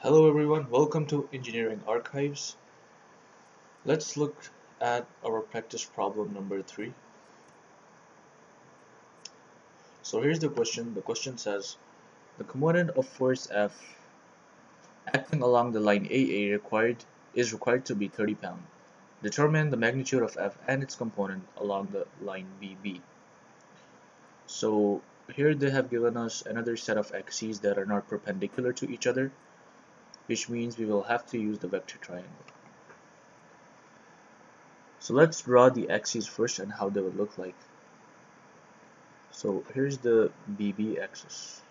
Hello everyone, welcome to Engineering Archives. Let's look at our practice problem number 3. So here's the question. The question says, the component of force F acting along the line AA is required to be 30 pounds. Determine the magnitude of F and its component along the line BB. So here they have given us another set of axes that are not perpendicular to each other, which means we will have to use the vector triangle. So let's draw the axes first and how they would look like. So here's the BB axis,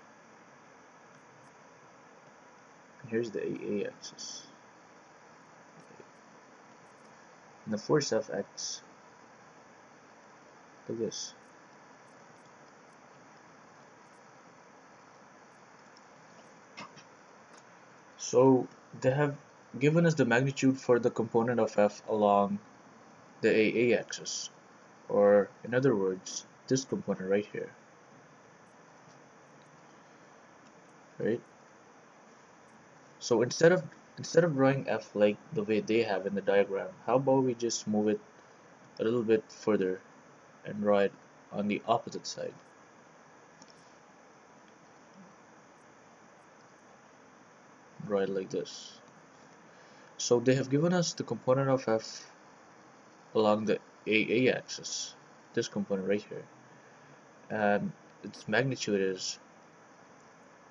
and here's the AA axis, and the force F acts like this. So they have given us the magnitude for the component of F along the AA axis, or in other words, this component right here, right? So instead of drawing F like the way they have in the diagram, how about we just move it a little bit further and draw it on the opposite side. Draw it like this. So they have given us the component of F along the AA axis, this component right here, and its magnitude is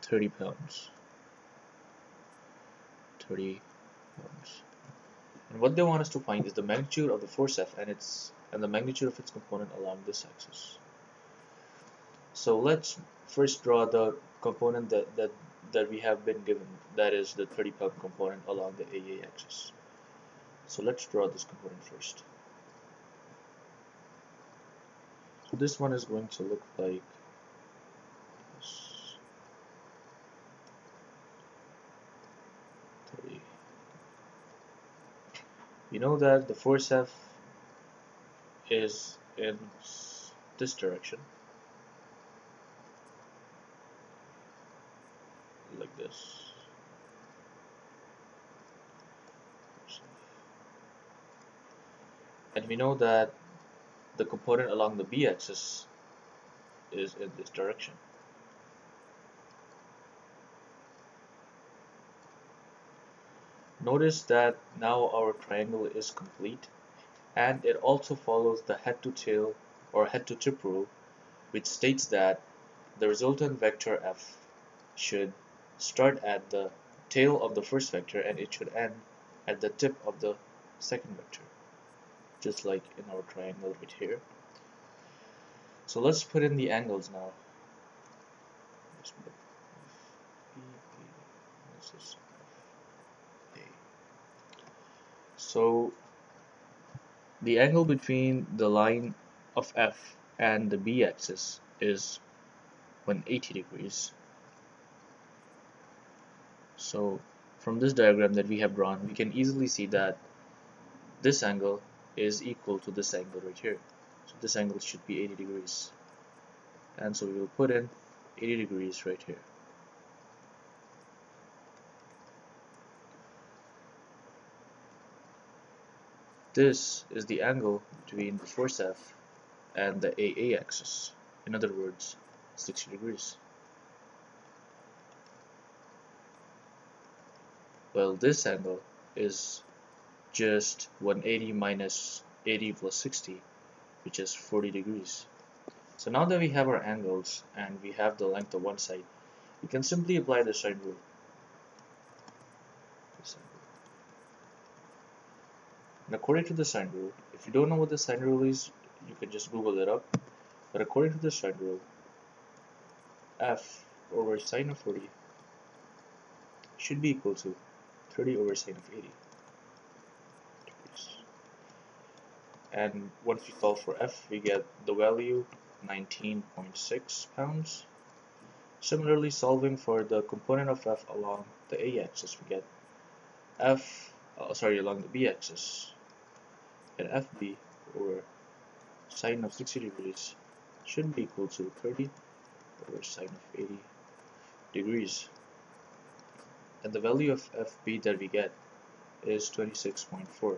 30 pounds. 30 pounds. And what they want us to find is the magnitude of the force F and the magnitude of its component along this axis. So let's first draw the component that we have been given, that is the 30 pound component along the AA axis. So let's draw this component first. So this one is going to look like this. 30. You know that the force F is in this direction, like this. And we know that the component along the B-axis is in this direction. Notice that now our triangle is complete, and it also follows the head to tail or head to tip rule, which states that the resultant vector F should start at the tail of the first vector and it should end at the tip of the second vector, just like in our triangle right here. So let's put in the angles now. So the angle between the line of F and the B axis is 180 degrees. So from this diagram that we have drawn, we can easily see that this angle is equal to this angle right here. So this angle should be 80 degrees. And so we will put in 80 degrees right here. This is the angle between the force F and the AA axis. In other words, 60 degrees. Well, this angle is just 180 minus 80 plus 60, which is 40 degrees. So now that we have our angles and we have the length of one side, we can simply apply the sine rule. And according to the sine rule, if you don't know what the sine rule is, you can just Google it up. But according to the sine rule, F over sine of 40 should be equal to 30 over sine of 80 degrees. And once we solve for F, we get the value 19.6 pounds. Similarly, solving for the component of F along the A axis, we get along the B axis, and FB over sine of 60 degrees should be equal to 30 over sine of 80 degrees. and the value of FB that we get is 26.4.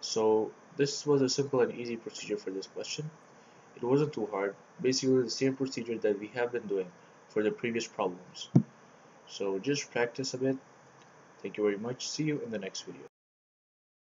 So this was a simple and easy procedure for this question. It wasn't too hard, basically the same procedure that we have been doing for the previous problems. So just practice a bit. Thank you very much. See you in the next video.